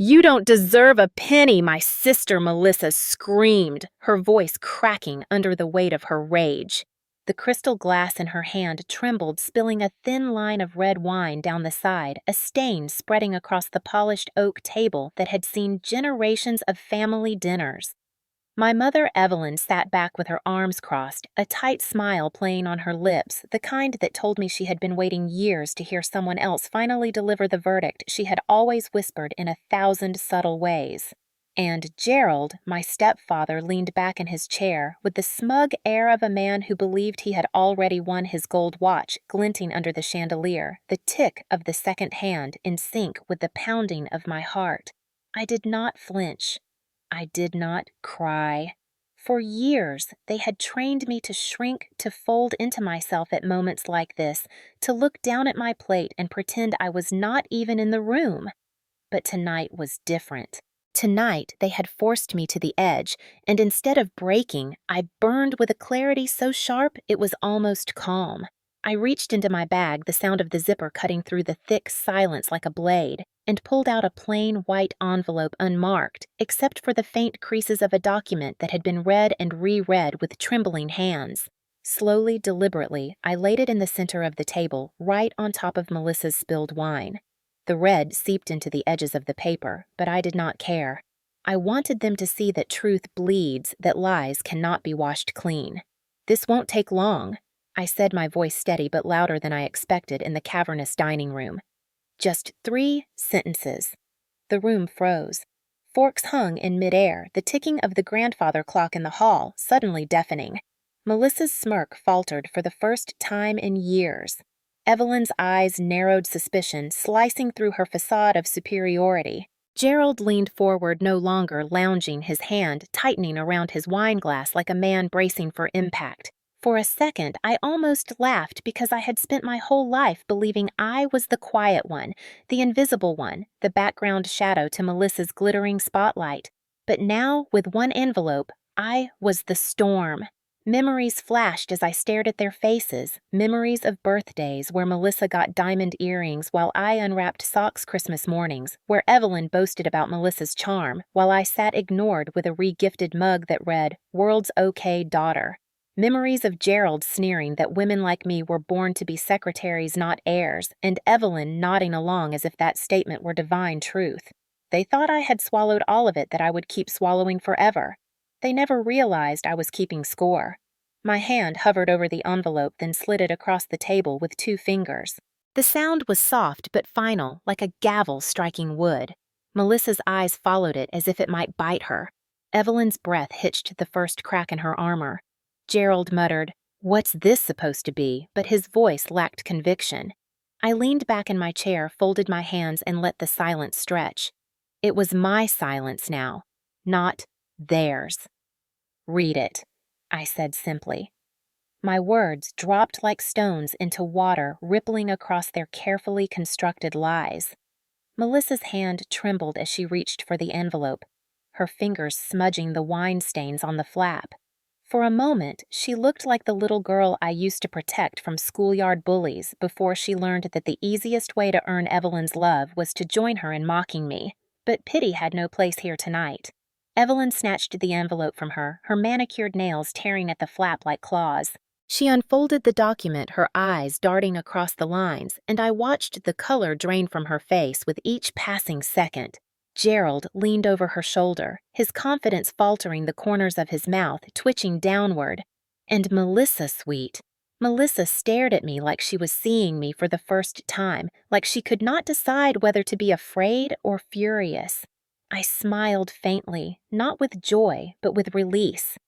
"You don't deserve a penny," my sister Melissa screamed, her voice cracking under the weight of her rage. The crystal glass in her hand trembled, spilling a thin line of red wine down the side, a stain spreading across the polished oak table that had seen generations of family dinners. My mother, Evelyn, sat back with her arms crossed, a tight smile playing on her lips, the kind that told me she had been waiting years to hear someone else finally deliver the verdict she had always whispered in 1,000 subtle ways. And Gerald, my stepfather, leaned back in his chair with the smug air of a man who believed he had already won his gold watch glinting under the chandelier, the tick of the second hand in sync with the pounding of my heart. I did not flinch. I did not cry. For years, they had trained me to shrink, to fold into myself at moments like this, to look down at my plate and pretend I was not even in the room. But tonight was different. Tonight, they had forced me to the edge, and instead of breaking, I burned with a clarity so sharp it was almost calm. I reached into my bag, the sound of the zipper cutting through the thick silence like a blade, and pulled out a plain white envelope unmarked, except for the faint creases of a document that had been read and reread with trembling hands. Slowly, deliberately, I laid it in the center of the table, right on top of Melissa's spilled wine. The red seeped into the edges of the paper, but I did not care. I wanted them to see that truth bleeds, that lies cannot be washed clean. "This won't take long," I said, my voice steady but louder than I expected in the cavernous dining room. "Just 3 sentences." The room froze. Forks hung in midair, the ticking of the grandfather clock in the hall suddenly deafening. Melissa's smirk faltered for the first time in years. Evelyn's eyes narrowed suspicion, slicing through her facade of superiority. Gerald leaned forward, no longer lounging, his hand tightening around his wineglass like a man bracing for impact. For a second, I almost laughed because I had spent my whole life believing I was the quiet one, the invisible one, the background shadow to Melissa's glittering spotlight. But now, with one envelope, I was the storm. Memories flashed as I stared at their faces, memories of birthdays where Melissa got diamond earrings while I unwrapped socks Christmas mornings, where Evelyn boasted about Melissa's charm while I sat ignored with a re-gifted mug that read, "World's okay, daughter." Memories of Gerald sneering that women like me were born to be secretaries, not heirs, and Evelyn nodding along as if that statement were divine truth. They thought I had swallowed all of it that I would keep swallowing forever. They never realized I was keeping score. My hand hovered over the envelope, then slid it across the table with 2 fingers. The sound was soft but final, like a gavel striking wood. Melissa's eyes followed it as if it might bite her. Evelyn's breath hitched the first crack in her armor. Gerald muttered, "What's this supposed to be?" but his voice lacked conviction. I leaned back in my chair, folded my hands, and let the silence stretch. It was my silence now, not theirs. "Read it," I said simply. My words dropped like stones into water, rippling across their carefully constructed lies. Melissa's hand trembled as she reached for the envelope, her fingers smudging the wine stains on the flap. For a moment, she looked like the little girl I used to protect from schoolyard bullies before she learned that the easiest way to earn Evelyn's love was to join her in mocking me. But pity had no place here tonight. Evelyn snatched the envelope from her, her manicured nails tearing at the flap like claws. She unfolded the document, her eyes darting across the lines, and I watched the color drain from her face with each passing second. Gerald leaned over her shoulder, his confidence faltering, the corners of his mouth twitching downward. And Melissa, sweet. Melissa stared at me like she was seeing me for the first time, like she could not decide whether to be afraid or furious. I smiled faintly, not with joy, but with release.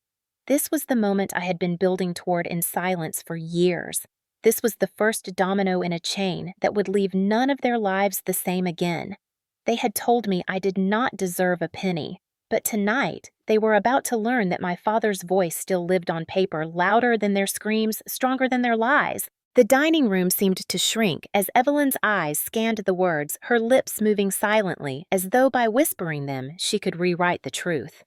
This was the moment I had been building toward in silence for years. This was the first domino in a chain that would leave none of their lives the same again. They had told me I did not deserve a penny, but tonight they were about to learn that my father's voice still lived on paper, louder than their screams, stronger than their lies. The dining room seemed to shrink as Evelyn's eyes scanned the words, her lips moving silently, as though by whispering them she could rewrite the truth.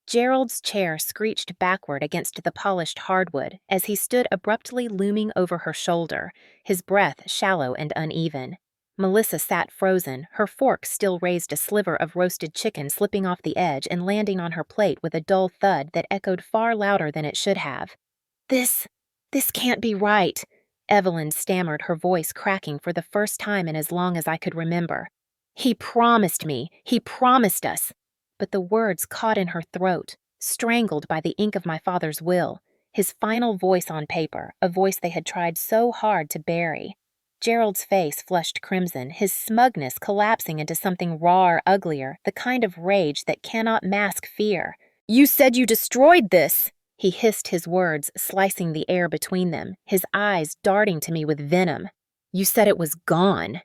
Gerald's chair screeched backward against the polished hardwood as he stood abruptly looming over her shoulder, his breath shallow and uneven. Melissa sat frozen, her fork still raised a sliver of roasted chicken slipping off the edge and landing on her plate with a dull thud that echoed far louder than it should have. This can't be right, Evelyn stammered, her voice cracking for the first time in as long as I could remember. He promised me. He promised us. But the words caught in her throat, strangled by the ink of my father's will, his final voice on paper, a voice they had tried so hard to bury. Gerald's face flushed crimson, his smugness collapsing into something rawer, uglier, the kind of rage that cannot mask fear. "You said you destroyed this!" He hissed his words, slicing the air between them, his eyes darting to me with venom. "You said it was gone."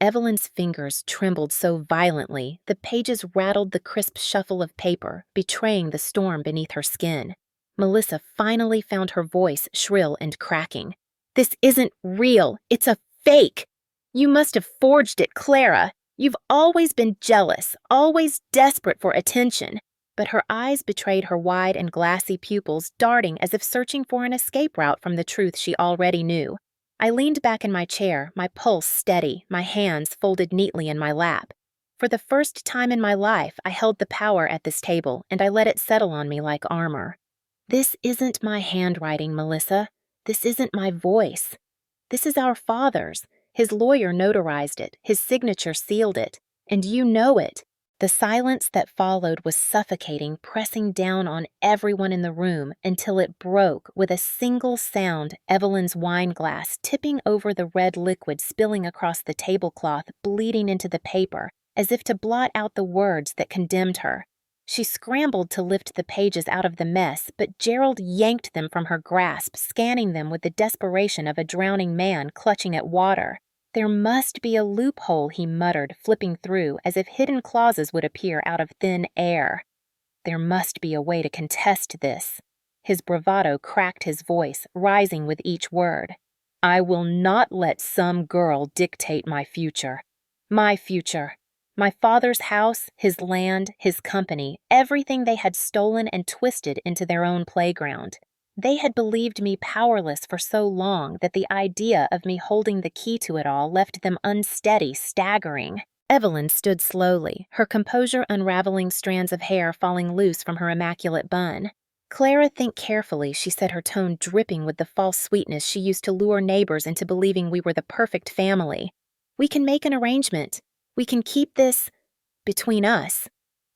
Evelyn's fingers trembled so violently, the pages rattled the crisp shuffle of paper, betraying the storm beneath her skin. Melissa finally found her voice shrill and cracking. "This isn't real. It's a fake. You must have forged it, Clara. You've always been jealous, always desperate for attention." But her eyes betrayed her wide and glassy pupils darting as if searching for an escape route from the truth she already knew. I leaned back in my chair, my pulse steady, my hands folded neatly in my lap. For the first time in my life, I held the power at this table, and I let it settle on me like armor. "This isn't my handwriting, Melissa. This isn't my voice. This is our father's. His lawyer notarized it, his signature sealed it, and you know it." The silence that followed was suffocating, pressing down on everyone in the room until it broke with a single sound, Evelyn's wine glass tipping over the red liquid spilling across the tablecloth, bleeding into the paper, as if to blot out the words that condemned her. She scrambled to lift the pages out of the mess, but Gerald yanked them from her grasp, scanning them with the desperation of a drowning man clutching at water. "There must be a loophole," he muttered, flipping through as if hidden clauses would appear out of thin air. "There must be a way to contest this." His bravado cracked his voice, rising with each word. "I will not let some girl dictate my future. My future. My father's house, his land, his company, everything they had stolen and twisted into their own playground. They had believed me powerless for so long that the idea of me holding the key to it all left them unsteady, staggering." Evelyn stood slowly, her composure unraveling strands of hair falling loose from her immaculate bun. "Clara, think carefully," she said, her tone dripping with the false sweetness she used to lure neighbors into believing we were the perfect family. "We can make an arrangement. We can keep this between us.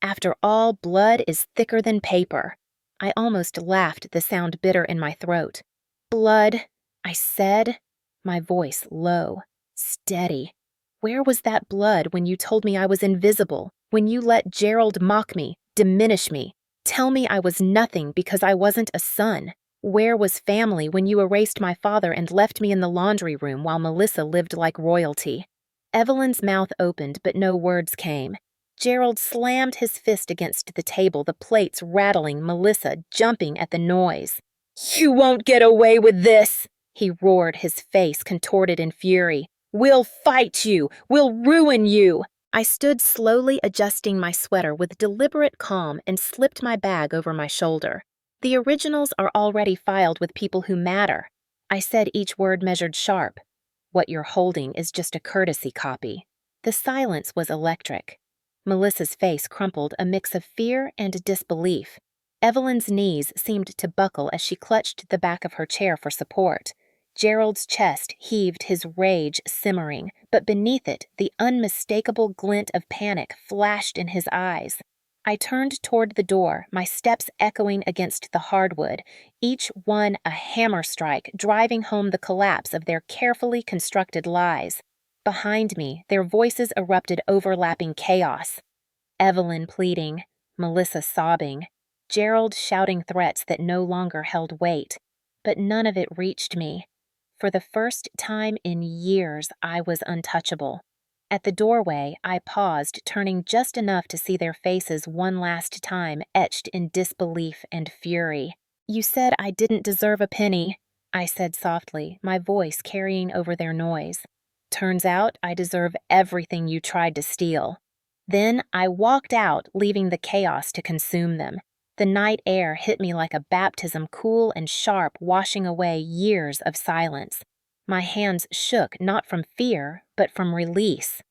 After all, blood is thicker than paper." I almost laughed, the sound bitter in my throat. "Blood," I said, my voice low, steady. "Where was that blood when you told me I was invisible, when you let Gerald mock me, diminish me, tell me I was nothing because I wasn't a son? Where was family when you erased my father and left me in the laundry room while Melissa lived like royalty?" Evelyn's mouth opened, but no words came. Gerald slammed his fist against the table, the plates rattling, Melissa jumping at the noise. "You won't get away with this!" he roared, his face contorted in fury. "We'll fight you! We'll ruin you!" I stood slowly adjusting my sweater with deliberate calm and slipped my bag over my shoulder. "The originals are already filed with people who matter." I said, each word measured sharp. "What you're holding is just a courtesy copy." The silence was electric. Melissa's face crumpled, a mix of fear and disbelief. Evelyn's knees seemed to buckle as she clutched the back of her chair for support. Gerald's chest heaved, his rage simmering, but beneath it, the unmistakable glint of panic flashed in his eyes. I turned toward the door, my steps echoing against the hardwood, each one a hammer strike driving home the collapse of their carefully constructed lies. Behind me, their voices erupted overlapping chaos. Evelyn pleading, Melissa sobbing, Gerald shouting threats that no longer held weight. But none of it reached me. For the first time in years, I was untouchable. At the doorway, I paused, turning just enough to see their faces one last time etched in disbelief and fury. "You said I didn't deserve a penny," I said softly, my voice carrying over their noise. "Turns out I deserve everything you tried to steal." Then I walked out, leaving the chaos to consume them. The night air hit me like a baptism, cool and sharp, washing away years of silence. My hands shook not from fear, but from release.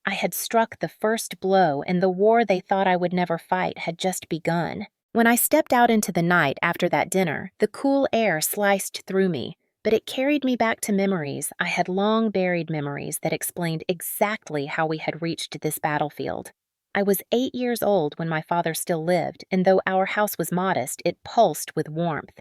I had struck the first blow, and the war they thought I would never fight had just begun. When I stepped out into the night after that dinner, the cool air sliced through me, but it carried me back to memories I had long buried, memories that explained exactly how we had reached this battlefield. I was 8 years old when my father still lived, and though our house was modest, it pulsed with warmth.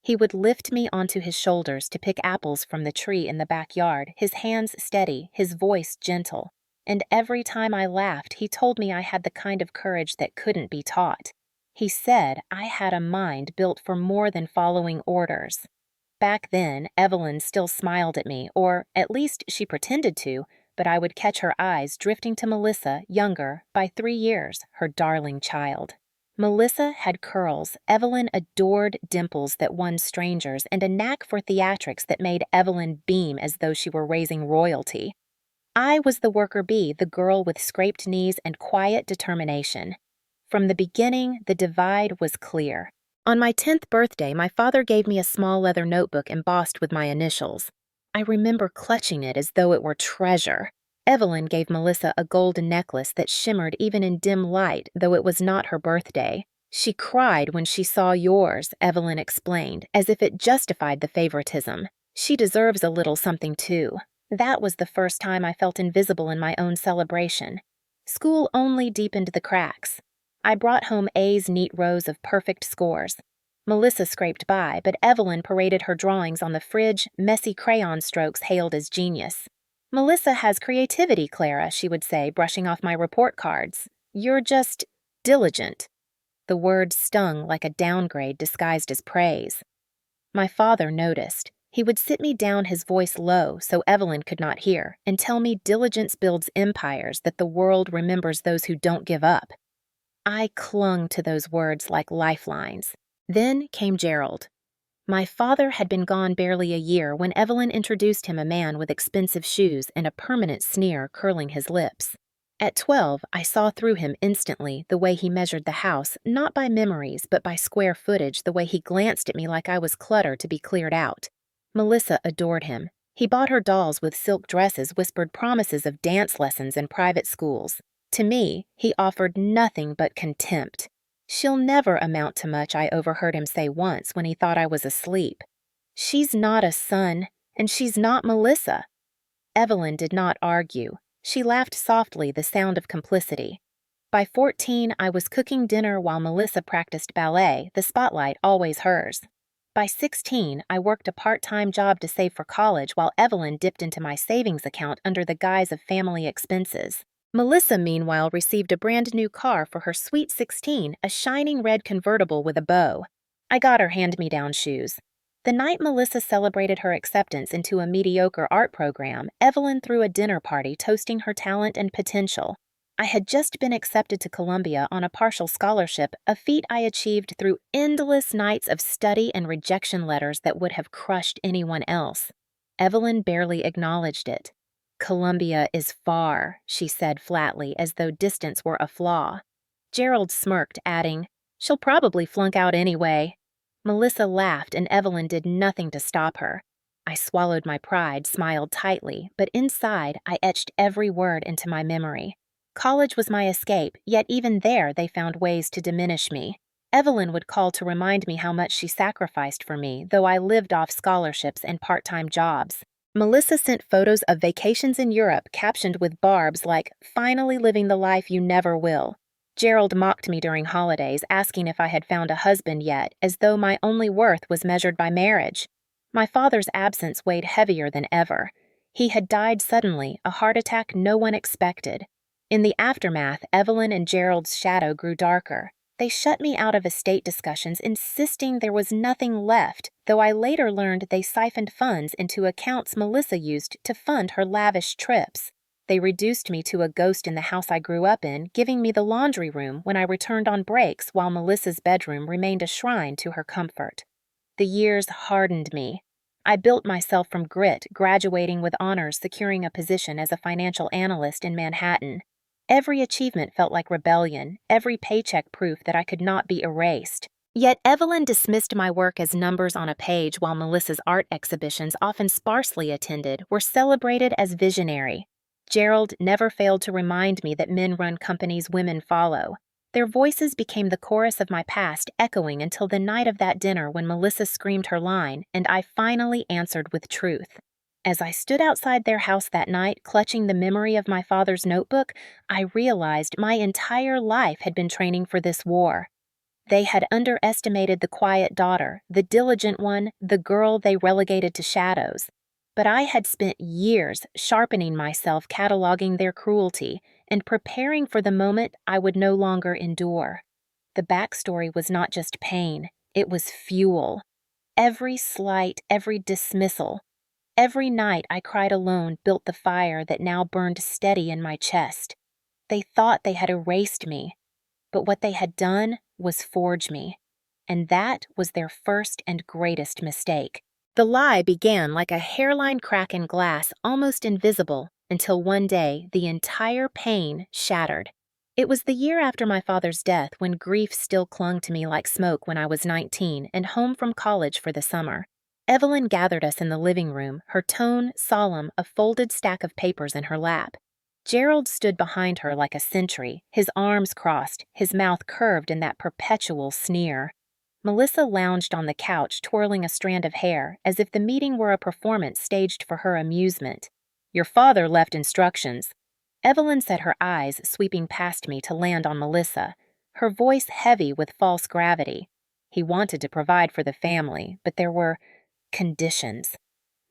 He would lift me onto his shoulders to pick apples from the tree in the backyard, his hands steady, his voice gentle. And every time I laughed, he told me I had the kind of courage that couldn't be taught. He said I had a mind built for more than following orders. Back then, Evelyn still smiled at me, or at least she pretended to, but I would catch her eyes drifting to Melissa, younger, by 3 years, her darling child. Melissa had curls, Evelyn adored dimples that won strangers, and a knack for theatrics that made Evelyn beam as though she were raising royalty. I was the worker bee, the girl with scraped knees and quiet determination. From the beginning, the divide was clear. On my 10th birthday, my father gave me a small leather notebook embossed with my initials. I remember clutching it as though it were treasure. Evelyn gave Melissa a golden necklace that shimmered even in dim light, though it was not her birthday. She cried when she saw yours, Evelyn explained, as if it justified the favoritism. She deserves a little something too. That was the first time I felt invisible in my own celebration. School only deepened the cracks. I brought home A's neat rows of perfect scores. Melissa scraped by, but Evelyn paraded her drawings on the fridge, messy crayon strokes hailed as genius. "Melissa has creativity, Clara," she would say, brushing off my report cards. "You're just diligent." The word stung like a downgrade disguised as praise. My father noticed. He would sit me down, his voice low so Evelyn could not hear, and tell me diligence builds empires, that the world remembers those who don't give up. I clung to those words like lifelines. Then came Gerald. My father had been gone barely a year when Evelyn introduced him a man with expensive shoes and a permanent sneer curling his lips. At 12, I saw through him instantly, the way he measured the house, not by memories but by square footage, the way he glanced at me like I was clutter to be cleared out. Melissa adored him. He bought her dolls with silk dresses, whispered promises of dance lessons and private schools. To me, he offered nothing but contempt. "She'll never amount to much," I overheard him say once when he thought I was asleep. "She's not a son, and she's not Melissa." Evelyn did not argue. She laughed softly, the sound of complicity. By 14, I was cooking dinner while Melissa practiced ballet, the spotlight always hers. By 16, I worked a part-time job to save for college while Evelyn dipped into my savings account under the guise of family expenses. Melissa, meanwhile, received a brand new car for her sweet 16, a shining red convertible with a bow. I got her hand-me-down shoes. The night Melissa celebrated her acceptance into a mediocre art program, Evelyn threw a dinner party toasting her talent and potential. I had just been accepted to Columbia on a partial scholarship, a feat I achieved through endless nights of study and rejection letters that would have crushed anyone else. Evelyn barely acknowledged it. "Columbia is far," she said flatly, as though distance were a flaw. Gerald smirked, adding, "She'll probably flunk out anyway." Melissa laughed, and Evelyn did nothing to stop her. I swallowed my pride, smiled tightly, but inside I etched every word into my memory. College was my escape, yet even there they found ways to diminish me. Evelyn would call to remind me how much she sacrificed for me, though I lived off scholarships and part-time jobs. Melissa sent photos of vacations in Europe captioned with barbs like, "Finally living the life you never will." Gerald mocked me during holidays, asking if I had found a husband yet, as though my only worth was measured by marriage. My father's absence weighed heavier than ever. He had died suddenly, a heart attack no one expected. In the aftermath, Evelyn and Gerald's shadow grew darker. They shut me out of estate discussions, insisting there was nothing left, though I later learned they siphoned funds into accounts Melissa used to fund her lavish trips. They reduced me to a ghost in the house I grew up in, giving me the laundry room when I returned on breaks, while Melissa's bedroom remained a shrine to her comfort. The years hardened me. I built myself from grit, graduating with honors, securing a position as a financial analyst in Manhattan. Every achievement felt like rebellion, every paycheck proof that I could not be erased. Yet Evelyn dismissed my work as numbers on a page while Melissa's art exhibitions, often sparsely attended, were celebrated as visionary. Gerald never failed to remind me that men run companies women follow. Their voices became the chorus of my past, echoing until the night of that dinner when Melissa screamed her line, and I finally answered with truth. As I stood outside their house that night, clutching the memory of my father's notebook, I realized my entire life had been training for this war. They had underestimated the quiet daughter, the diligent one, the girl they relegated to shadows. But I had spent years sharpening myself, cataloging their cruelty, and preparing for the moment I would no longer endure. The backstory was not just pain, it was fuel. Every slight, every dismissal, every night I cried alone built the fire that now burned steady in my chest. They thought they had erased me, but what they had done was forge me. And that was their first and greatest mistake. The lie began like a hairline crack in glass, almost invisible, until one day the entire pane shattered. It was the year after my father's death, when grief still clung to me like smoke, when I was 19 and home from college for the summer. Evelyn gathered us in the living room, her tone solemn, a folded stack of papers in her lap. Gerald stood behind her like a sentry, his arms crossed, his mouth curved in that perpetual sneer. Melissa lounged on the couch, twirling a strand of hair, as if the meeting were a performance staged for her amusement. "Your father left instructions." Evelyn set her eyes, sweeping past me to land on Melissa, her voice heavy with false gravity. "He wanted to provide for the family, but there were conditions."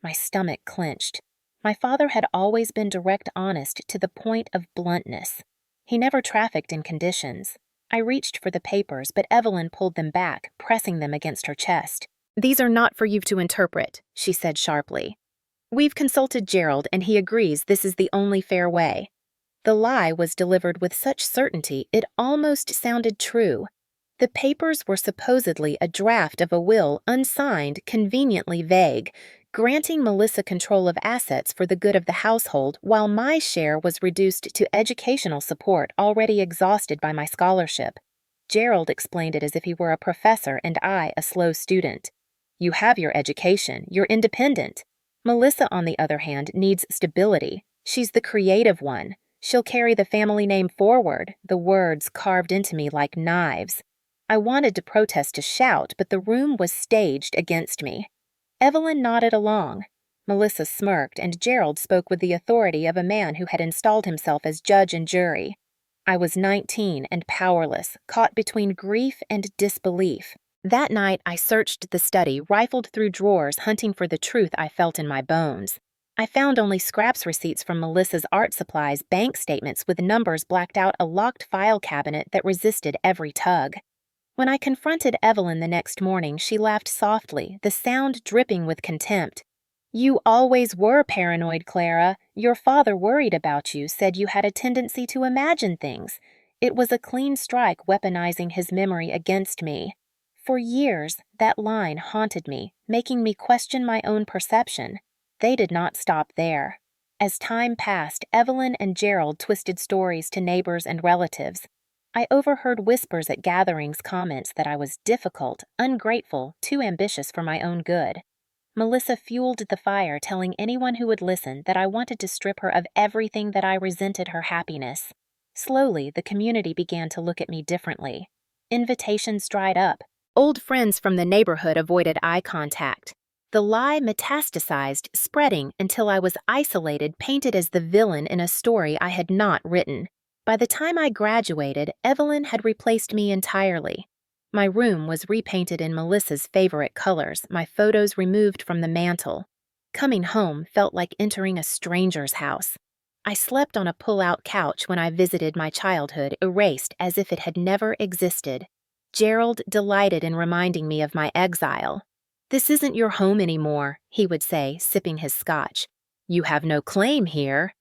My stomach clenched. My father had always been direct, honest, to the point of bluntness. He never trafficked in conditions. I reached for the papers, but Evelyn pulled them back, pressing them against her chest. "These are not for you to interpret," she said sharply. "We've consulted Gerald, and he agrees this is the only fair way." The lie was delivered with such certainty it almost sounded true. The papers were supposedly a draft of a will, unsigned, conveniently vague, granting Melissa control of assets for the good of the household, while my share was reduced to educational support, already exhausted by my scholarship. Gerald explained it as if he were a professor and I a slow student. "You have your education, you're independent. Melissa, on the other hand, needs stability. She's the creative one. She'll carry the family name forward," the words carved into me like knives. I wanted to protest, to shout, but the room was staged against me. Evelyn nodded along. Melissa smirked, and Gerald spoke with the authority of a man who had installed himself as judge and jury. I was 19 and powerless, caught between grief and disbelief. That night, I searched the study, rifled through drawers, hunting for the truth I felt in my bones. I found only scraps receipts from Melissa's art supplies, bank statements with numbers blacked out, a locked file cabinet that resisted every tug. When I confronted Evelyn the next morning, she laughed softly, the sound dripping with contempt. "You always were paranoid, Clara. Your father worried about you, said you had a tendency to imagine things." It was a clean strike, weaponizing his memory against me. For years, that line haunted me, making me question my own perception. They did not stop there. As time passed, Evelyn and Gerald twisted stories to neighbors and relatives. I overheard whispers at gatherings, comments that I was difficult, ungrateful, too ambitious for my own good. Melissa fueled the fire, telling anyone who would listen that I wanted to strip her of everything, that I resented her happiness. Slowly, the community began to look at me differently. Invitations dried up. Old friends from the neighborhood avoided eye contact. The lie metastasized, spreading until I was isolated, painted as the villain in a story I had not written. By the time I graduated, Evelyn had replaced me entirely. My room was repainted in Melissa's favorite colors, my photos removed from the mantel. Coming home felt like entering a stranger's house. I slept on a pull-out couch when I visited my childhood, erased as if it had never existed. Gerald delighted in reminding me of my exile. "This isn't your home anymore," he would say, sipping his scotch. "You have no claim here."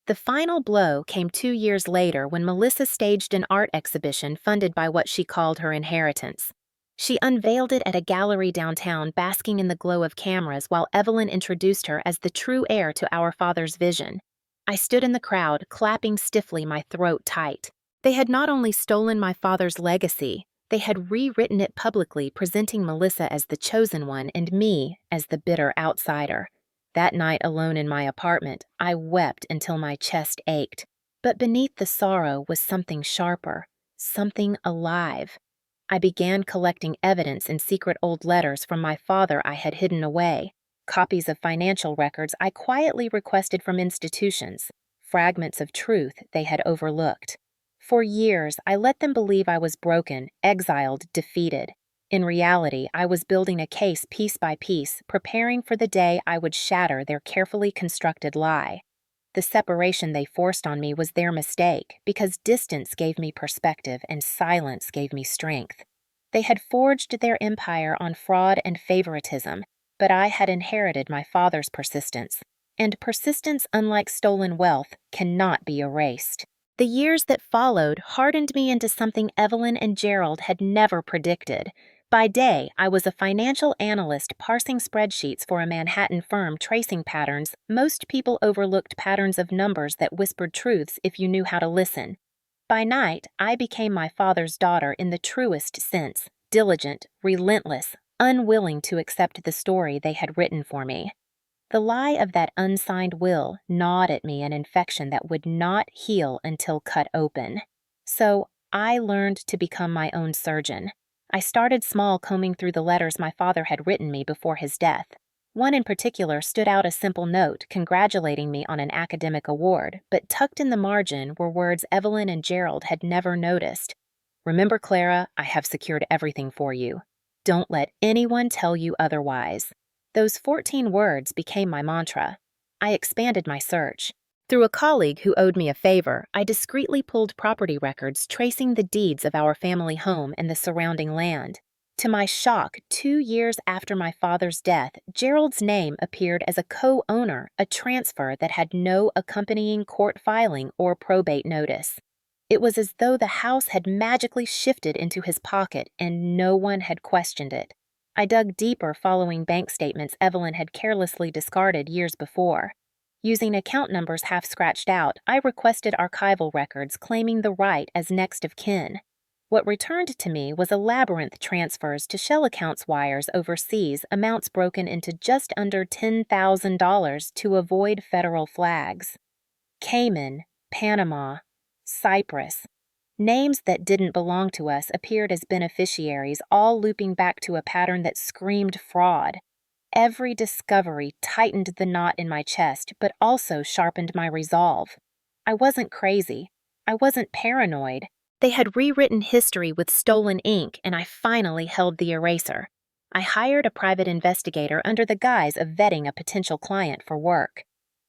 The final blow came 2 years later, when Melissa staged an art exhibition funded by what she called her inheritance. She unveiled it at a gallery downtown, basking in the glow of cameras, while Evelyn introduced her as the true heir to our father's vision. I stood in the crowd, clapping stiffly, my throat tight. They had not only stolen my father's legacy, They had rewritten it publicly, presenting Melissa as the chosen one and me as the bitter outsider. That night alone in my apartment, I wept until my chest ached. But beneath the sorrow was something sharper, something alive. I began collecting evidence in secret old letters from my father I had hidden away, copies of financial records I quietly requested from institutions, fragments of truth they had overlooked. For years, I let them believe I was broken, exiled, defeated. In reality, I was building a case piece by piece, preparing for the day I would shatter their carefully constructed lie. The separation they forced on me was their mistake, because distance gave me perspective and silence gave me strength. They had forged their empire on fraud and favoritism, but I had inherited my father's persistence. And persistence, unlike stolen wealth, cannot be erased. The years that followed hardened me into something Evelyn and Gerald had never predicted. By day, I was a financial analyst parsing spreadsheets for a Manhattan firm tracing patterns. Most people overlooked patterns of numbers that whispered truths if you knew how to listen. By night, I became my father's daughter in the truest sense, diligent, relentless, unwilling to accept the story they had written for me. The lie of that unsigned will gnawed at me an infection that would not heal until cut open. So I learned to become my own surgeon. I started small, combing through the letters my father had written me before his death. One in particular stood out a simple note congratulating me on an academic award, but tucked in the margin were words Evelyn and Gerald had never noticed. "Remember, Clara, I have secured everything for you. Don't let anyone tell you otherwise." Those 14 words became my mantra. I expanded my search. Through a colleague who owed me a favor, I discreetly pulled property records tracing the deeds of our family home and the surrounding land. To my shock, 2 years after my father's death, Gerald's name appeared as a co-owner, a transfer that had no accompanying court filing or probate notice. It was as though the house had magically shifted into his pocket and no one had questioned it. I dug deeper following bank statements Evelyn had carelessly discarded years before. Using account numbers half scratched out, I requested archival records claiming the right as next of kin. What returned to me was a labyrinth transfers to shell accounts wires overseas, amounts broken into just under $10,000 to avoid federal flags. Cayman, Panama, Cyprus. Names that didn't belong to us appeared as beneficiaries, all looping back to a pattern that screamed fraud. Every discovery tightened the knot in my chest, but also sharpened my resolve. I wasn't crazy. I wasn't paranoid. They had rewritten history with stolen ink, and I finally held the eraser. I hired a private investigator under the guise of vetting a potential client for work.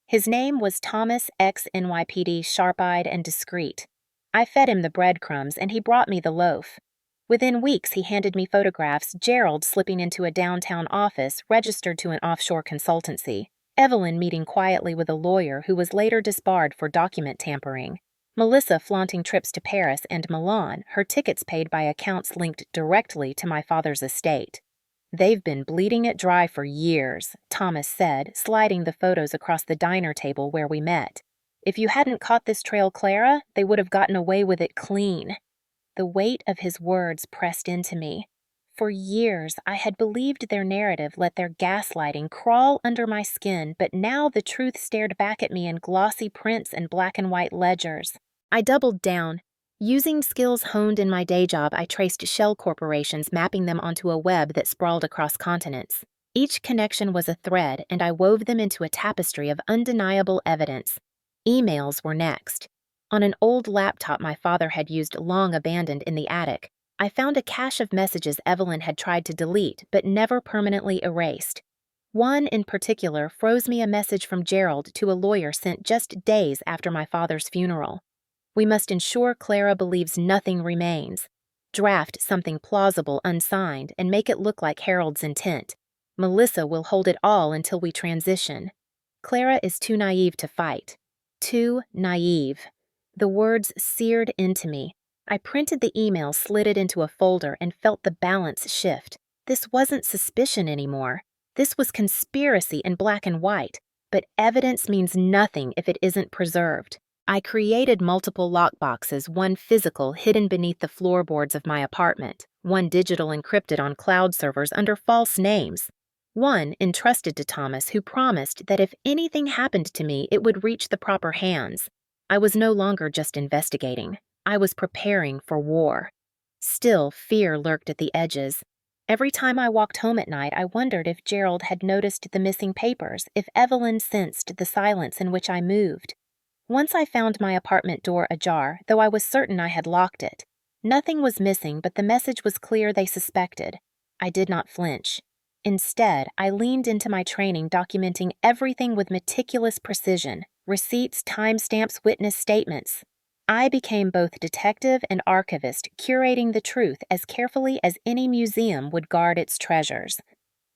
His name was Thomas X NYPD, sharp-eyed and discreet. I fed him the breadcrumbs, and he brought me the loaf. Within weeks, he handed me photographs, Gerald slipping into a downtown office registered to an offshore consultancy, Evelyn meeting quietly with a lawyer who was later disbarred for document tampering, Melissa flaunting trips to Paris and Milan, her tickets paid by accounts linked directly to my father's estate. "They've been bleeding it dry for years," Thomas said, sliding the photos across the diner table where we met. "If you hadn't caught this trail, Clara, they would have gotten away with it clean." The weight of his words pressed into me. For years, I had believed their narrative let their gaslighting crawl under my skin, but now the truth stared back at me in glossy prints and black and white ledgers. I doubled down. Using skills honed in my day job, I traced shell corporations, mapping them onto a web that sprawled across continents. Each connection was a thread, and I wove them into a tapestry of undeniable evidence. Emails were next. On an old laptop my father had used long abandoned in the attic, I found a cache of messages Evelyn had tried to delete but never permanently erased. One in particular froze me a message from Gerald to a lawyer sent just days after my father's funeral. "We must ensure Clara believes nothing remains. Draft something plausible unsigned and make it look like Harold's intent. Melissa will hold it all until we transition. Clara is too naive to fight." Too naive. The words seared into me. I printed the email, slid it into a folder, and felt the balance shift. This wasn't suspicion anymore. This was conspiracy in black and white, but evidence means nothing if it isn't preserved. I created multiple lockboxes, one physical hidden beneath the floorboards of my apartment, one digital encrypted on cloud servers under false names, one entrusted to Thomas, who promised that if anything happened to me, it would reach the proper hands. I was no longer just investigating. I was preparing for war. Still, fear lurked at the edges. Every time I walked home at night, I wondered if Gerald had noticed the missing papers, if Evelyn sensed the silence in which I moved. Once I found my apartment door ajar, though I was certain I had locked it. Nothing was missing, but the message was clear they suspected. I did not flinch. Instead, I leaned into my training, documenting everything with meticulous precision: receipts, timestamps, witness statements. I became both detective and archivist, curating the truth as carefully as any museum would guard its treasures.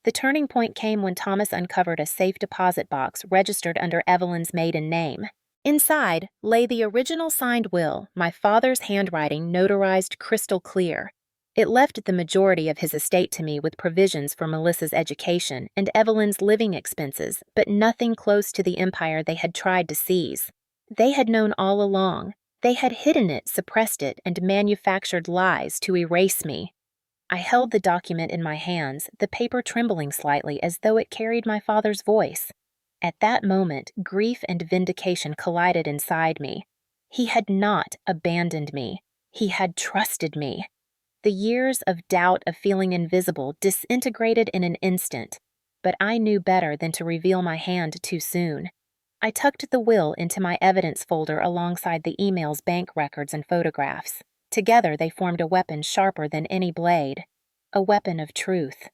The turning point came when Thomas uncovered a safe deposit box registered under Evelyn's maiden name. Inside lay the original signed will, my father's handwriting notarized crystal clear. It left the majority of his estate to me, with provisions for Melissa's education and Evelyn's living expenses, but nothing close to the empire they had tried to seize. They had known all along. They had hidden it, suppressed it, and manufactured lies to erase me. I held the document in my hands, the paper trembling slightly as though it carried my father's voice. At that moment, grief and vindication collided inside me. He had not abandoned me. He had trusted me. The years of doubt, of feeling invisible, disintegrated in an instant, but I knew better than to reveal my hand too soon. I tucked the will into my evidence folder alongside the email's bank records and photographs. Together they formed a weapon sharper than any blade. A weapon of truth.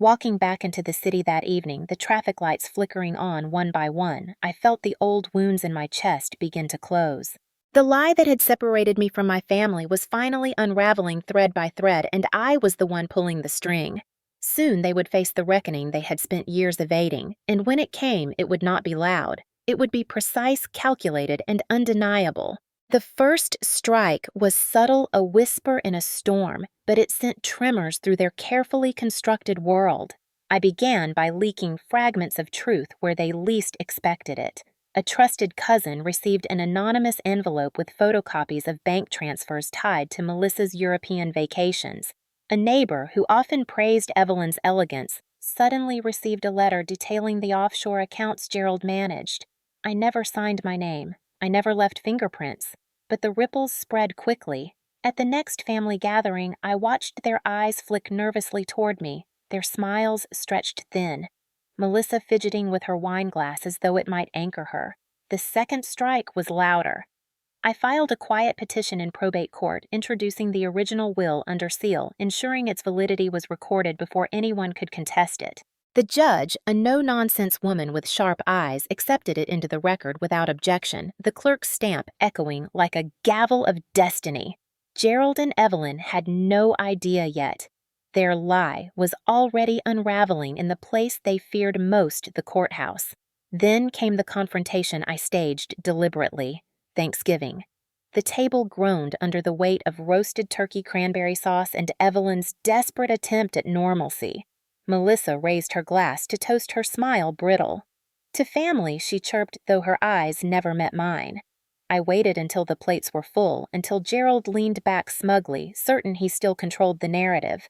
Walking back into the city that evening, the traffic lights flickering on one by one, I felt the old wounds in my chest begin to close. The lie that had separated me from my family was finally unraveling thread by thread, and I was the one pulling the string. Soon they would face the reckoning they had spent years evading, and when it came, it would not be loud. It would be precise, calculated, and undeniable. The first strike was subtle, a whisper in a storm, but it sent tremors through their carefully constructed world. I began by leaking fragments of truth where they least expected it. A trusted cousin received an anonymous envelope with photocopies of bank transfers tied to Melissa's European vacations. A neighbor who often praised Evelyn's elegance suddenly received a letter detailing the offshore accounts Gerald managed. I never signed my name. I never left fingerprints. But the ripples spread quickly. At the next family gathering, I watched their eyes flick nervously toward me, their smiles stretched thin. Melissa fidgeting with her wine glass as though it might anchor her. The second strike was louder. I filed a quiet petition in probate court, introducing the original will under seal, ensuring its validity was recorded before anyone could contest it. The judge, a no-nonsense woman with sharp eyes, accepted it into the record without objection, the clerk's stamp echoing like a gavel of destiny. Gerald and Evelyn had no idea yet. Their lie was already unraveling in the place they feared most, the courthouse. Then came the confrontation I staged deliberately: Thanksgiving. The table groaned under the weight of roasted turkey cranberry sauce and Evelyn's desperate attempt at normalcy. Melissa raised her glass to toast her smile brittle. To family, she chirped, though her eyes never met mine. I waited until the plates were full, until Gerald leaned back smugly, certain he still controlled the narrative.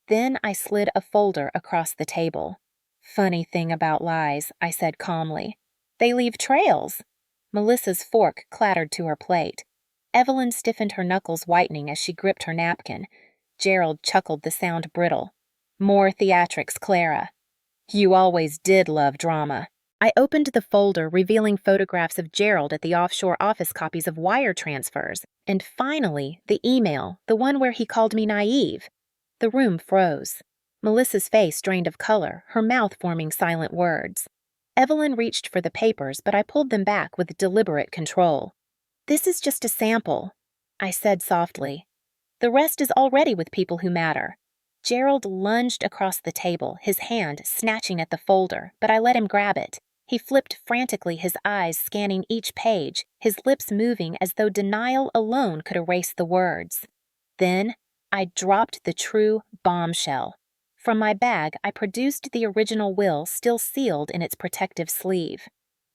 Then I slid a folder across the table. "Funny thing about lies," I said calmly. "They leave trails." Melissa's fork clattered to her plate. Evelyn stiffened her knuckles, whitening as she gripped her napkin. Gerald chuckled, the sound brittle. "More theatrics, Clara. You always did love drama." I opened the folder, revealing photographs of Gerald at the offshore office, copies of wire transfers, and finally, the email, the one where he called me naive. The room froze. Melissa's face drained of color, her mouth forming silent words. Evelyn reached for the papers, but I pulled them back with deliberate control. "This is just a sample," I said softly. "The rest is already with people who matter." Gerald lunged across the table, his hand snatching at the folder, but I let him grab it. He flipped frantically, his eyes scanning each page, his lips moving as though denial alone could erase the words. Then I dropped the true bombshell. From my bag, I produced the original will, still sealed in its protective sleeve.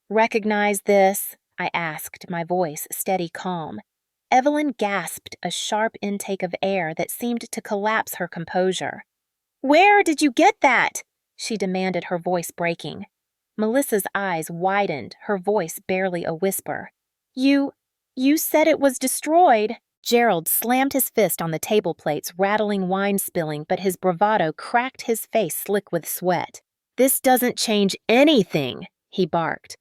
"Recognize this?" I asked, my voice steady calm. Evelyn gasped a sharp intake of air that seemed to collapse her composure. "Where did you get that?" she demanded, her voice breaking. Melissa's eyes widened, her voice barely a whisper. You said it was destroyed." Gerald slammed his fist on the table plates, rattling wine spilling, but his bravado cracked his face slick with sweat. "This doesn't change anything," he barked.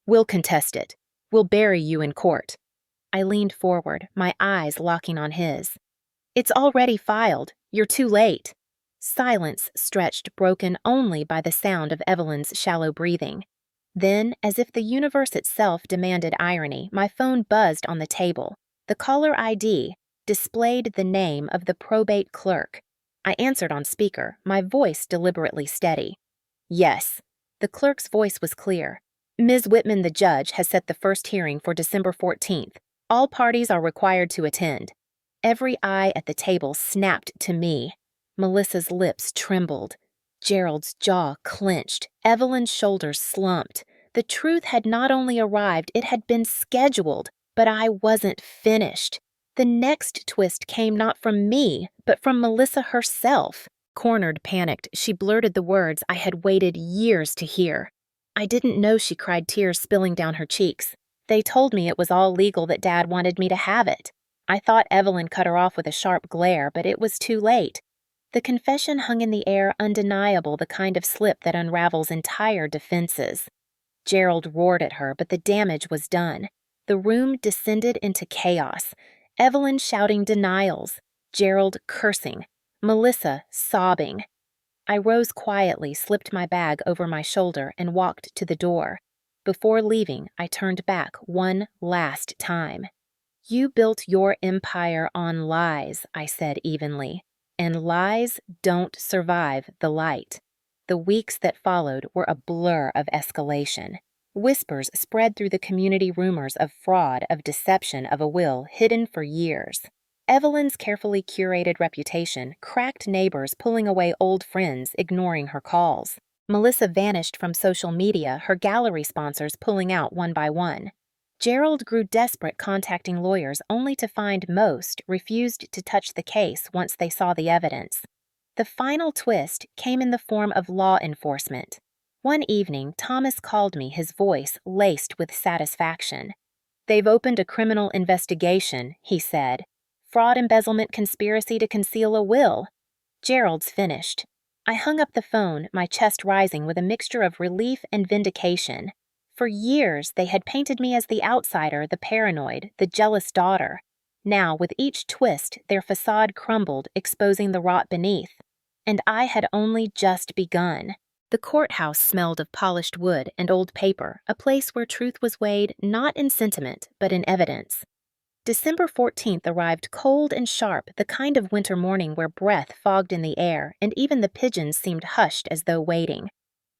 "We'll contest it. We'll bury you in court." I leaned forward, my eyes locking on his. "It's already filed. You're too late." Silence stretched, broken only by the sound of Evelyn's shallow breathing. Then, as if the universe itself demanded irony, my phone buzzed on the table. The caller ID displayed the name of the probate clerk. I answered on speaker, my voice deliberately steady. "Yes." The clerk's voice was clear. "Ms. Whitman, the judge, has set the first hearing for December 14th. All parties are required to attend." Every eye at the table snapped to me. Melissa's lips trembled. Gerald's jaw clenched. Evelyn's shoulders slumped. The truth had not only arrived, it had been scheduled, but I wasn't finished. The next twist came not from me, but from Melissa herself. Cornered, panicked, she blurted the words I had waited years to hear. "I didn't know," she cried, tears spilling down her cheeks. "They told me it was all legal, that Dad wanted me to have it." I thought Evelyn cut her off with a sharp glare, but it was too late. The confession hung in the air, undeniable, the kind of slip that unravels entire defenses. Gerald roared at her, but the damage was done. The room descended into chaos. Evelyn shouting denials, Gerald cursing, Melissa sobbing. I rose quietly, slipped my bag over my shoulder, and walked to the door. Before leaving, I turned back one last time. "You built your empire on lies," I said evenly. "And lies don't survive the light." The weeks that followed were a blur of escalation. Whispers spread through the community, rumors of fraud, of deception, of a will hidden for years. Evelyn's carefully curated reputation cracked neighbors pulling away old friends, ignoring her calls. Melissa vanished from social media, her gallery sponsors pulling out one by one. Gerald grew desperate, contacting lawyers, only to find most refused to touch the case once they saw the evidence. The final twist came in the form of law enforcement. One evening, Thomas called me, his voice laced with satisfaction. "They've opened a criminal investigation," he said. "Fraud, embezzlement, conspiracy to conceal a will." Gerald's finished. I hung up the phone, my chest rising with a mixture of relief and vindication. For years, they had painted me as the outsider, the paranoid, the jealous daughter. Now, with each twist, their facade crumbled, exposing the rot beneath. And I had only just begun. The courthouse smelled of polished wood and old paper, a place where truth was weighed not in sentiment, but in evidence. December 14th arrived cold and sharp, the kind of winter morning where breath fogged in the air, and even the pigeons seemed hushed as though waiting.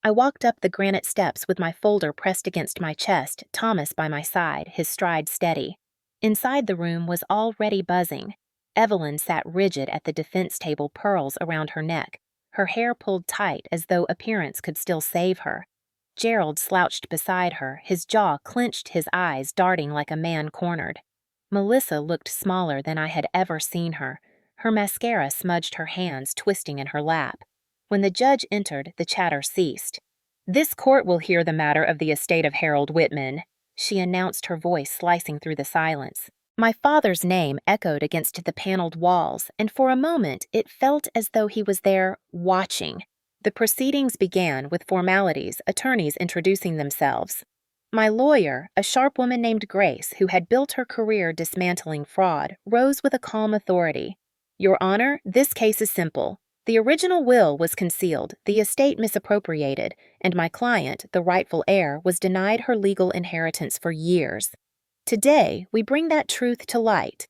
I walked up the granite steps with my folder pressed against my chest, Thomas by my side, his stride steady. Inside the room was already buzzing. Evelyn sat rigid at the defense table, pearls around her neck, her hair pulled tight as though appearance could still save her. Gerald slouched beside her, his jaw clenched, his eyes darting like a man cornered. Melissa looked smaller than I had ever seen her. Her mascara smudged her hands, twisting in her lap. When the judge entered, the chatter ceased. "This court will hear the matter of the estate of Harold Whitman," she announced, her voice slicing through the silence. My father's name echoed against the paneled walls, and for a moment it felt as though he was there, watching. The proceedings began with formalities, attorneys introducing themselves. My lawyer, a sharp woman named Grace, who had built her career dismantling fraud, rose with a calm authority. "Your Honor, this case is simple. The original will was concealed, the estate misappropriated, and my client, the rightful heir, was denied her legal inheritance for years. Today, we bring that truth to light."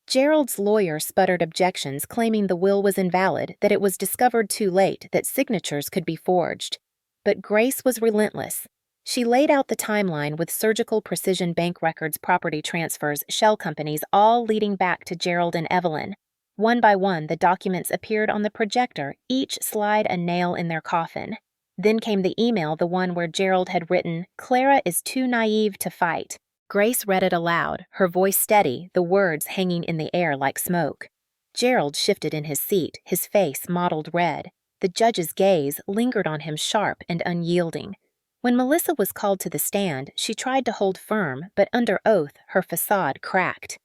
Gerald's lawyer sputtered objections, claiming the will was invalid, that it was discovered too late, that signatures could be forged. But Grace was relentless. She laid out the timeline with surgical precision: bank records, property transfers, shell companies, all leading back to Gerald and Evelyn. One by one, the documents appeared on the projector, each slide a nail in their coffin. Then came the email, the one where Gerald had written, "Clara is too naive to fight." Grace read it aloud, her voice steady, the words hanging in the air like smoke. Gerald shifted in his seat, his face mottled red. The judge's gaze lingered on him sharp and unyielding. When Melissa was called to the stand, she tried to hold firm, but under oath, her facade cracked.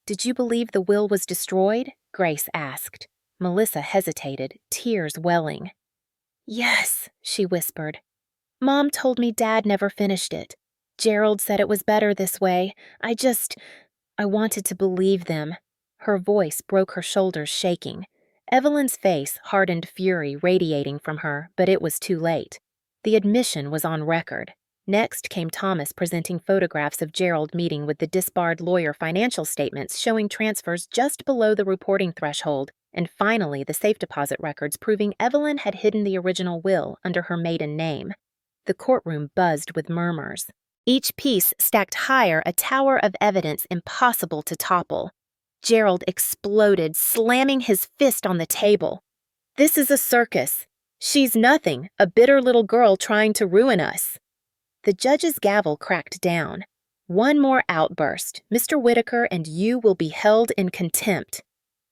"Did you believe the will was destroyed?" Grace asked. Melissa hesitated, tears welling. "Yes," she whispered. "Mom told me Dad never finished it. Gerald said it was better this way. I wanted to believe them." Her voice broke, her shoulders shaking. Evelyn's face hardened fury radiating from her, but it was too late. The admission was on record. Next came Thomas presenting photographs of Gerald meeting with the disbarred lawyer, financial statements showing transfers just below the reporting threshold, and finally the safe deposit records proving Evelyn had hidden the original will under her maiden name. The courtroom buzzed with murmurs. Each piece stacked higher, a tower of evidence impossible to topple. Gerald exploded, slamming his fist on the table. "This is a circus. She's nothing, a bitter little girl trying to ruin us." The judge's gavel cracked down. "One more outburst, Mr. Whitaker, and you will be held in contempt."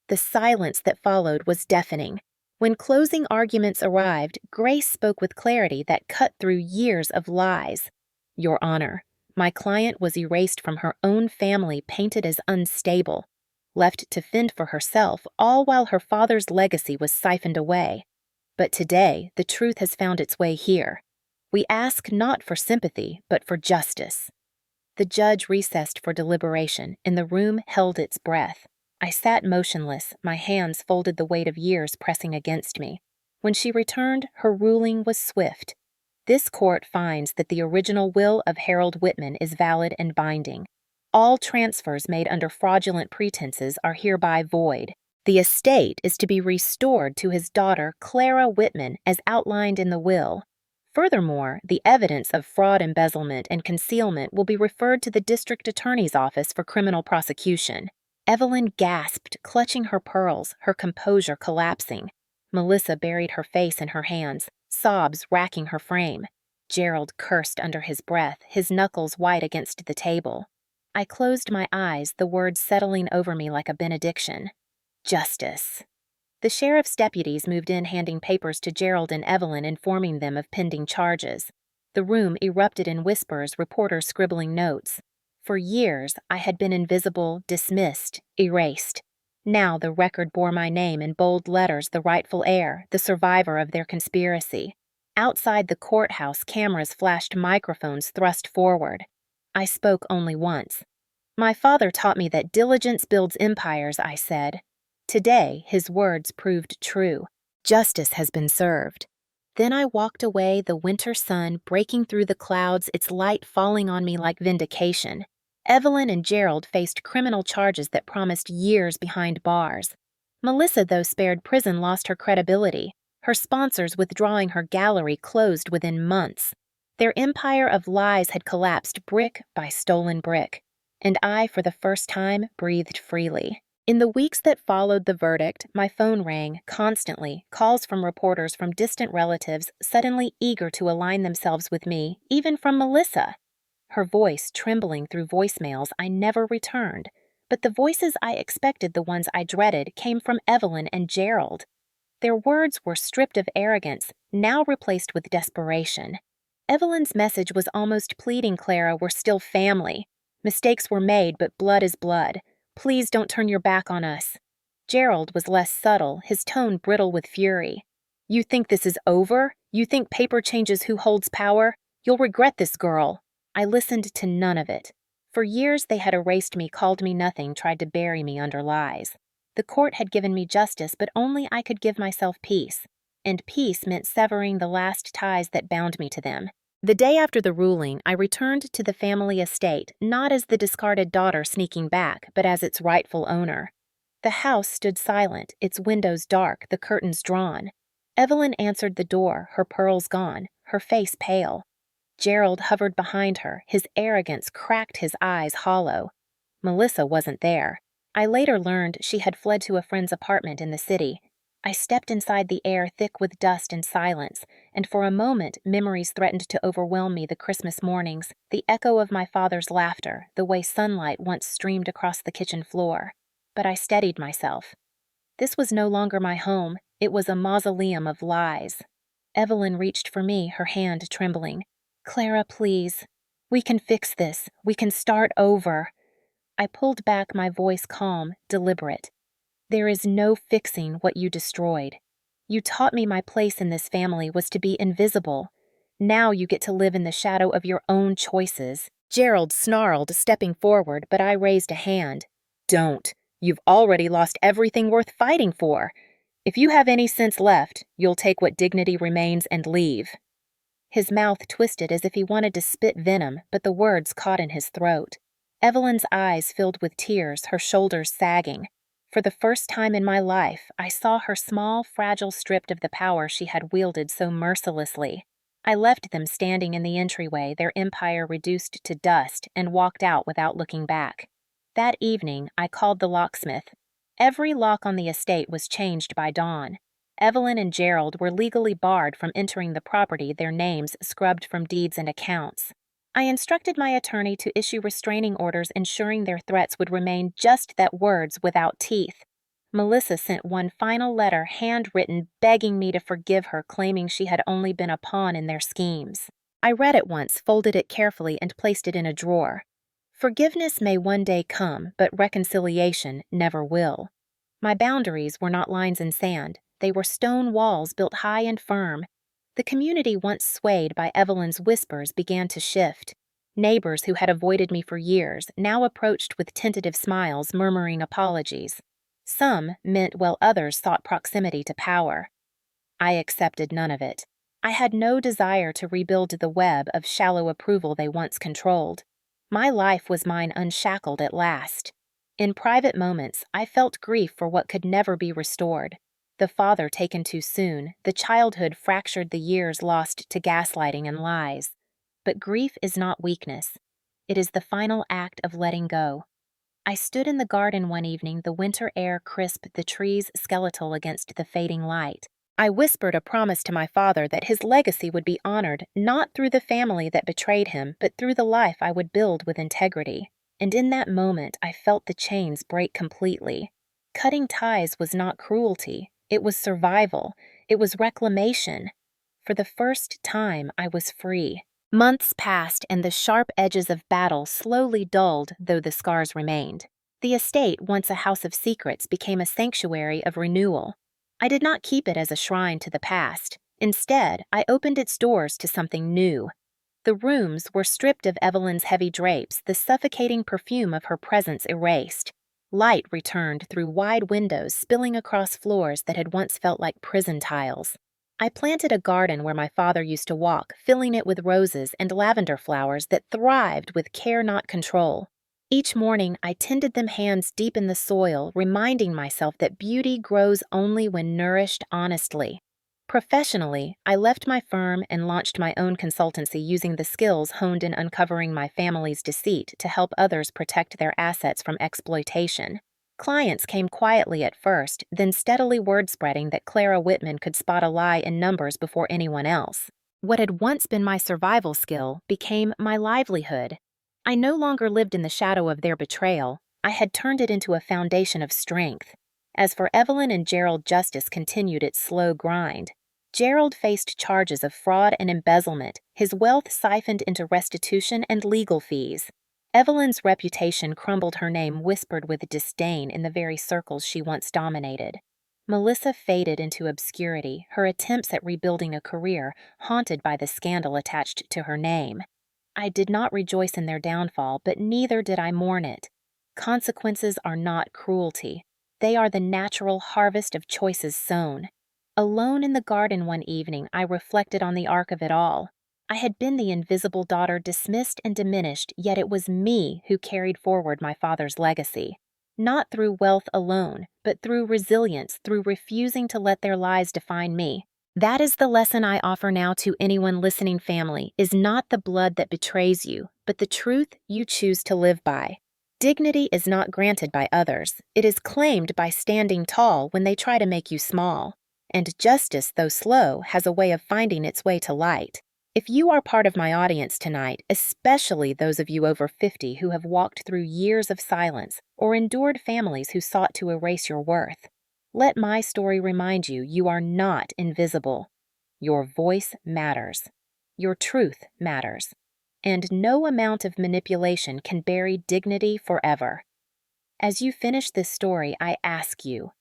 The silence that followed was deafening. When closing arguments arrived, Grace spoke with clarity that cut through years of lies. "Your Honor, my client was erased from her own family, painted as unstable, left to fend for herself, all while her father's legacy was siphoned away. But today, the truth has found its way here. We ask not for sympathy, but for justice." The judge recessed for deliberation, and the room held its breath. I sat motionless, my hands folded, the weight of years pressing against me. When she returned, her ruling was swift. "This court finds that the original will of Harold Whitman is valid and binding. All transfers made under fraudulent pretenses are hereby void. The estate is to be restored to his daughter, Clara Whitman, as outlined in the will. Furthermore, the evidence of fraud, embezzlement, and concealment will be referred to the district attorney's office for criminal prosecution." Evelyn gasped, clutching her pearls, her composure collapsing. Melissa buried her face in her hands, sobs racking her frame. Gerald cursed under his breath, his knuckles white against the table. I closed my eyes, the words settling over me like a benediction. Justice. The sheriff's deputies moved in, handing papers to Gerald and Evelyn, informing them of pending charges. The room erupted in whispers, reporters scribbling notes. For years, I had been invisible, dismissed, erased. Now the record bore my name in bold letters, the rightful heir, the survivor of their conspiracy. Outside the courthouse, cameras flashed, microphones thrust forward. I spoke only once. "My father taught me that diligence builds empires," I said. Today, his words proved true. Justice has been served. Then I walked away, the winter sun breaking through the clouds, its light falling on me like vindication. Evelyn and Gerald faced criminal charges that promised years behind bars. Melissa, though spared prison, lost her credibility. Her sponsors withdrawing her gallery closed within months. Their empire of lies had collapsed brick by stolen brick. And I, for the first time, breathed freely. In the weeks that followed the verdict, my phone rang constantly, calls from reporters, from distant relatives, suddenly eager to align themselves with me, even from Melissa. Her voice trembling through voicemails I never returned, but the voices I expected, the ones I dreaded, came from Evelyn and Gerald. Their words were stripped of arrogance, now replaced with desperation. Evelyn's message was almost pleading, "Clara, we're still family. Mistakes were made, but blood is blood. Please don't turn your back on us." Gerald was less subtle, his tone brittle with fury. "You think this is over? You think paper changes who holds power? You'll regret this, girl." I listened to none of it. For years they had erased me, called me nothing, tried to bury me under lies. The court had given me justice, but only I could give myself peace. And peace meant severing the last ties that bound me to them. The day after the ruling, I returned to the family estate, not as the discarded daughter sneaking back, but as its rightful owner. The house stood silent, its windows dark, the curtains drawn. Evelyn answered the door, her pearls gone, her face pale. Gerald hovered behind her, his arrogance cracked, his eyes hollow. Melissa wasn't there. I later learned she had fled to a friend's apartment in the city. I stepped inside the air thick with dust and silence, and for a moment memories threatened to overwhelm me the Christmas mornings, the echo of my father's laughter, the way sunlight once streamed across the kitchen floor. But I steadied myself. This was no longer my home, it was a mausoleum of lies. Evelyn reached for me, her hand trembling. "Clara, please. We can fix this. We can start over." I pulled back, my voice calm, deliberate. "There is no fixing what you destroyed. You taught me my place in this family was to be invisible. Now you get to live in the shadow of your own choices." Gerald snarled, stepping forward, but I raised a hand. "Don't. You've already lost everything worth fighting for. If you have any sense left, you'll take what dignity remains and leave." His mouth twisted as if he wanted to spit venom, but the words caught in his throat. Evelyn's eyes filled with tears, her shoulders sagging. For the first time in my life, I saw her small, fragile stripped of the power she had wielded so mercilessly. I left them standing in the entryway, their empire reduced to dust, and walked out without looking back. That evening, I called the locksmith. Every lock on the estate was changed by dawn. Evelyn and Gerald were legally barred from entering the property, their names scrubbed from deeds and accounts. I instructed my attorney to issue restraining orders ensuring their threats would remain just that, words without teeth. Melissa sent one final letter, handwritten, begging me to forgive her, claiming she had only been a pawn in their schemes. I read it once, folded it carefully, and placed it in a drawer. Forgiveness may one day come, but reconciliation never will. My boundaries were not lines in sand. They were stone walls built high and firm. The community, once swayed by Evelyn's whispers, began to shift. Neighbors who had avoided me for years now approached with tentative smiles, murmuring apologies. Some meant while others sought proximity to power. I accepted none of it. I had no desire to rebuild the web of shallow approval they once controlled. My life was mine unshackled at last. In private moments, I felt grief for what could never be restored. The father taken too soon, the childhood fractured, the years lost to gaslighting and lies. But grief is not weakness. It is the final act of letting go. I stood in the garden one evening, the winter air crisp, the trees skeletal against the fading light. I whispered a promise to my father that his legacy would be honored, not through the family that betrayed him, but through the life I would build with integrity. And in that moment, I felt the chains break completely. Cutting ties was not cruelty. It was survival. It was reclamation. For the first time, I was free. Months passed, and the sharp edges of battle slowly dulled, though the scars remained. The estate, once a house of secrets, became a sanctuary of renewal. I did not keep it as a shrine to the past. Instead, I opened its doors to something new. The rooms were stripped of Evelyn's heavy drapes, the suffocating perfume of her presence erased. Light returned through wide windows, spilling across floors that had once felt like prison tiles. I planted a garden where my father used to walk, filling it with roses and lavender flowers that thrived with care, not control. Each morning, I tended them, hands deep in the soil, reminding myself that beauty grows only when nourished honestly. Professionally, I left my firm and launched my own consultancy using the skills honed in uncovering my family's deceit to help others protect their assets from exploitation. Clients came quietly at first, then steadily word spreading that Clara Whitman could spot a lie in numbers before anyone else. What had once been my survival skill became my livelihood. I no longer lived in the shadow of their betrayal. I had turned it into a foundation of strength. As for Evelyn and Gerald, justice continued its slow grind. Gerald faced charges of fraud and embezzlement, his wealth siphoned into restitution and legal fees. Evelyn's reputation crumbled, her name whispered with disdain in the very circles she once dominated. Melissa faded into obscurity, her attempts at rebuilding a career haunted by the scandal attached to her name. I did not rejoice in their downfall, but neither did I mourn it. Consequences are not cruelty. They are the natural harvest of choices sown. Alone in the garden one evening, I reflected on the arc of it all. I had been the invisible daughter, dismissed and diminished, yet it was me who carried forward my father's legacy. Not through wealth alone, but through resilience, through refusing to let their lies define me. That is the lesson I offer now to anyone listening, family, is not the blood that betrays you, but the truth you choose to live by. Dignity is not granted by others, it is claimed by standing tall when they try to make you small. And justice, though slow, has a way of finding its way to light. If you are part of my audience tonight, especially those of you over 50 who have walked through years of silence or endured families who sought to erase your worth, let my story remind you you are not invisible. Your voice matters. Your truth matters. And no amount of manipulation can bury dignity forever. As you finish this story, I ask you,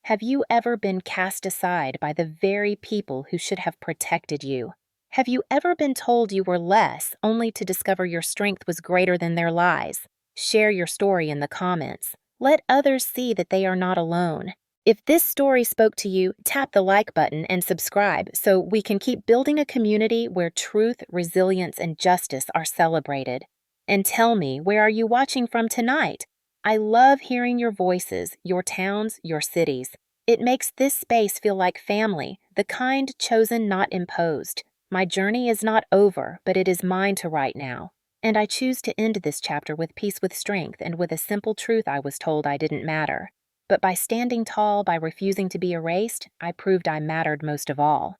have you ever been cast aside by the very people who should have protected you? Have you ever been told you were less only to discover your strength was greater than their lies? Share your story in the comments. Let others see that they are not alone. If this story spoke to you, tap the like button and subscribe so we can keep building a community where truth, resilience, and justice are celebrated. And tell me, where are you watching from tonight? I love hearing your voices, your towns, your cities. It makes this space feel like family, the kind chosen, not imposed. My journey is not over, but it is mine to write now. And I choose to end this chapter with peace with strength and with a simple truth I was told I didn't matter. But by standing tall, by refusing to be erased, I proved I mattered most of all.